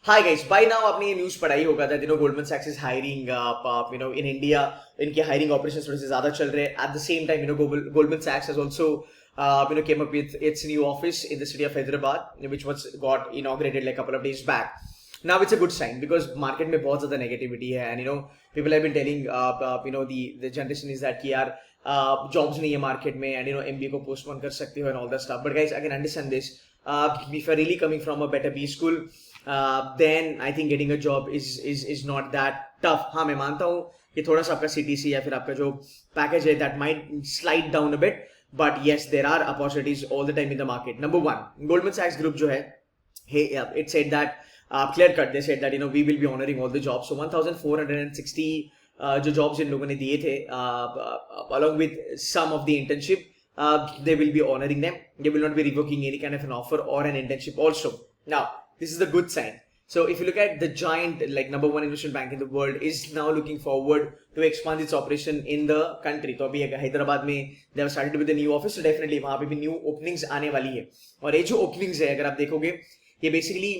Hi guys, by now आपने ये news पढ़ा ही होगा that Goldman Sachs is hiring in India. इनके hiring operations थोड़े से ज़्यादा चल रहे हैं. At the same time, Goldman Sachs has also came up with its new office in the city of Hyderabad, which was got inaugurated like a couple of days back. Now it's a good sign because market में बहुत ज़्यादा negativity है and people have been telling the generation is that कि यार jobs नहीं है market में and MBA को postpone कर सकते हो and all that stuff. But guys, I can understand this. If you're really coming from a better B school, then I think getting a job is not that tough. हाँ मैं मानता हूँ कि थोड़ा सा आपका CTC या फिर आपका जो पैकेज है that might slide down a bit, but yes, there are opportunities all the time in the market. Number one, Goldman Sachs Group जो है, it said that clear cut. They said that we will be honoring all the jobs. So 1,460 जो jobs इन लोगों ने दिए थे, along with some of the internship, they will be honoring them. They will not be revoking any kind of an offer or an internship also. Now, this is the good sign. So if you look at the giant, like number one investment bank in the world is now looking forward to expand its operation in the country. तो अभी हैदराबाद में they have started with a new office, so definitely वहाँ पे भी new openings आने वाली है. और ये जो openings है अगर आप देखोगे ये basically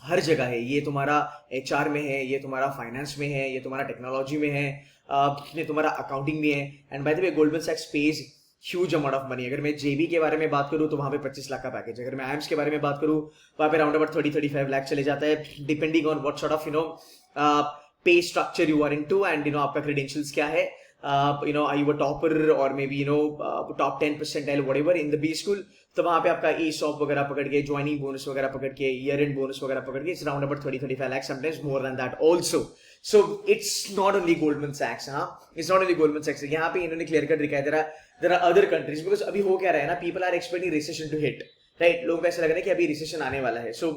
हर जगह है. ये तुम्हारा HR में है, ये तुम्हारा फाइनेंस में है, ये तुम्हारा टेक्नोलॉजी में है, ये तुम्हारा अकाउंटिंग में है. And by the way Goldman सैक्स pays huge amount of money. अगर मैं जेबी के बारे में बात करूं तो वहां पे 25 लाख का पैकेज. अगर मैं आईएम्स के बारे में बात करूं वहां पे राउंड अबाउट 30-35 लाख चले जाता है, depending on what sort of pay structure you are into and आपका क्रेडेंशियल्स क्या है. are you a topper or maybe top 10 percentile whatever in the B school, तो वहां पे आपका ESOP वगैरह पकड़ के, ज्वाइनिंग बोनस वगैरह पकड़ के, ईयर एंड बोनस वगैरह पकड़ के, it's around about 30-35 lakhs, sometimes more than that also. So it's not only Goldman Sachs. It's not only Goldman Sachs. यहाँ पे इन्होंने clear cut दिखाया दे रहा है there are other countries, because अभी हो क्या रहा है ना, people are expecting recession to hit, right? लोगों को ऐसा लग रहा है कि अभी recession आने वाला है. So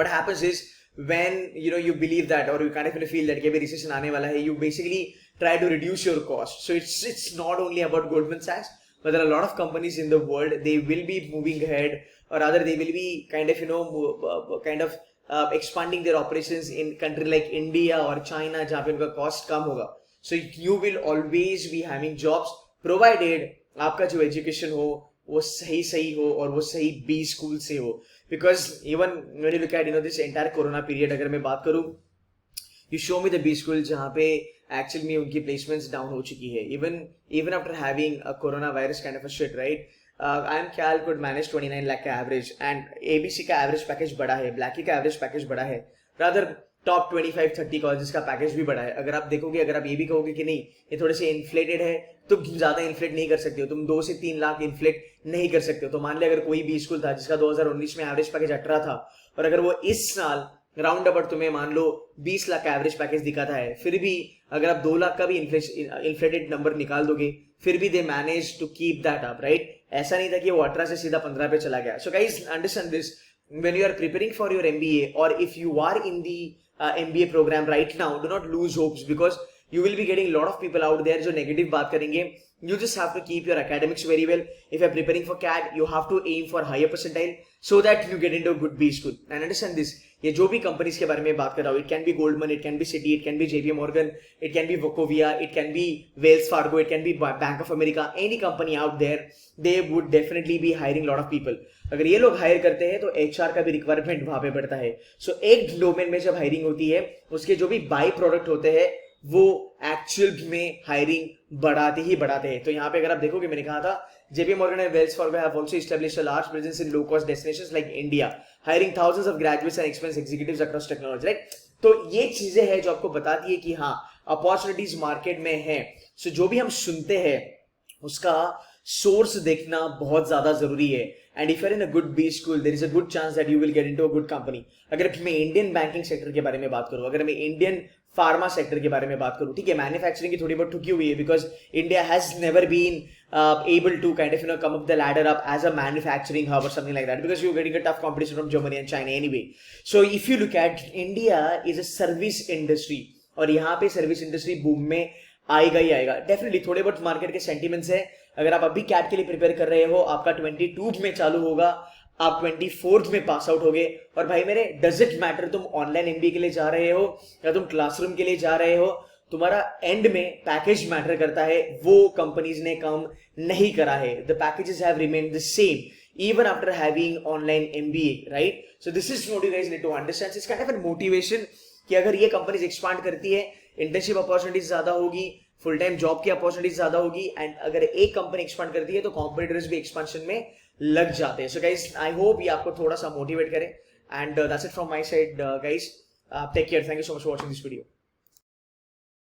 what happens is when you believe that or you kind of feel that कि अभी recession आने वाला है, you basically try to reduce your cost. So it's not only about Goldman Sachs, but there are a lot of companies in the world. They will be moving ahead, or rather they will be kind of expanding their operations in country like India or China जहाँ पे उनका cost कम होगा. So you will always be having jobs provided आपका जो education हो वो सही हो और वो सही B school से हो. Because even when you look at this entire corona period, अगर मैं बात करूँ, you show me the B school जहाँ पे एक्चुअल में उनकी प्लेसमेंट्स डाउन हो चुकी है. Even after having a corona virus kind of a shit, right? IIMCAL could manage 29 lakh का एवरेज, एंड ABC का एवरेज पैकेज बड़ा है, ब्लैकी का एवरेज पैकेज बड़ा है, रादर टॉप 25-30 कॉलेजेस का पैकेज भी बड़ा है. अगर आप देखोगे, अगर आप ये भी कहोगे कि नहीं ये थोड़े से इन्फ्लेटेड है, तो ज्यादा इन्फ्लेट नहीं कर सकते हो, तुम 2 से 3 लाख इन्फ्लेट नहीं कर सकते हो. तो मान लिया अगर कोई भी स्कूल था जिसका 2019 में एवरेज पैकेज 18 था, और अगर वो इस साल राउंड अबाउट तुम्हें मान लो 20 लाख का एवरेज पैकेज दिखाता है, फिर भी अगर आप 2 लाख का भी इन्फ्लेटेड नंबर निकाल दोगे, फिर भी they manage to keep that up, right? ऐसा नहीं था कि वो 18 से सीधा 15 पे चला गया. So guys understand this when you are preparing for your MBA, or if you are in the MBA program right now, do not lose hopes, because you will be getting a lot of people out there जो negative बात करेंगे. You just have to keep your academics very well. If you're preparing for CAT, you have to aim for higher percentile so that you get into a good B school. And understand this, ये जो भी companies के बारे में बात कर रहा हूँ, it can be Goldman, it can be Citi, it can be JP Morgan, it can be Wachovia, it can be Wells Fargo, it can be Bank of America, any company out there, they would definitely be hiring a lot of people. अगर ये लोग higher करते हैं तो HR का भी requirement वहां पे बढ़ता है. सो एक डोमेन में जब हायरिंग होती है, उसके जो भी बाई प्रोडक्ट होते हैं वो एक्चुअल में हायरिंग बढ़ाते हैं. तो यहाँ पे अगर आप देखोगे, मैंने कहा था JP Morgan and Wells Fargo have also established a large presence in low-cost destinations like India, hiring thousands of graduates and experienced executives across technology, right? तो ये चीजें हैं जो आपको बताती है कि हाँ, अपॉर्चुनिटीज मार्केट में है. सो जो भी हम सुनते हैं उसका सोर्स देखना बहुत ज्यादा जरूरी है. And if you are in a good B school, there is a good chance that you will get into a good company. अगर मैं इंडियन बैंकिंग सेक्टर के बारे में बात करूं, अगर मैं इंडियन फार्मा सेक्टर के बारे में बात करूं, ठीक है, मैन्युफैक्चरिंग की थोड़ी बहुत ठुकी हुई है, because India has never been able to kind of come up the ladder up as a manufacturing hub or something like that, because you're getting a tough competition from Germany and China anyway. So if you look at India is a service industry, और यहाँ पे service industry boom में आएगा ही आएगा. Definitely थोड़े बहुत market के sentiments है. अगर आप अभी कैट के लिए प्रिपेयर कर रहे हो, आपका 22 में चालू होगा, आप 24 में पास आउट होगे, और भाई मेरे डज इट मैटर तुम ऑनलाइन MBA के लिए जा रहे हो या तुम क्लासरूम के लिए जा रहे हो, तुम्हारा एंड में पैकेज मैटर करता है. वो कंपनीज ने कम नहीं करा है. The packages have remained the same. even after having online MBA, right? So this is what you guys need to understand. It's kind of a motivation कि अगर ये कंपनीज एक्सपांड करती है, इंटर्नशिप अपॉर्चुनिटीज ज्यादा होगी, फुल टाइम जॉब की opportunities ज्यादा होगी, एंड अगर एक कंपनी एक्सपांड करती है तो कॉम्पिटिटर्स भी एक्सपांशन में लग जाते हैं. सो गाइस, आई होप ये आपको थोड़ा सा मोटिवेट करे, and that's it from my side guys. Take care. Thank you so much for watching this video.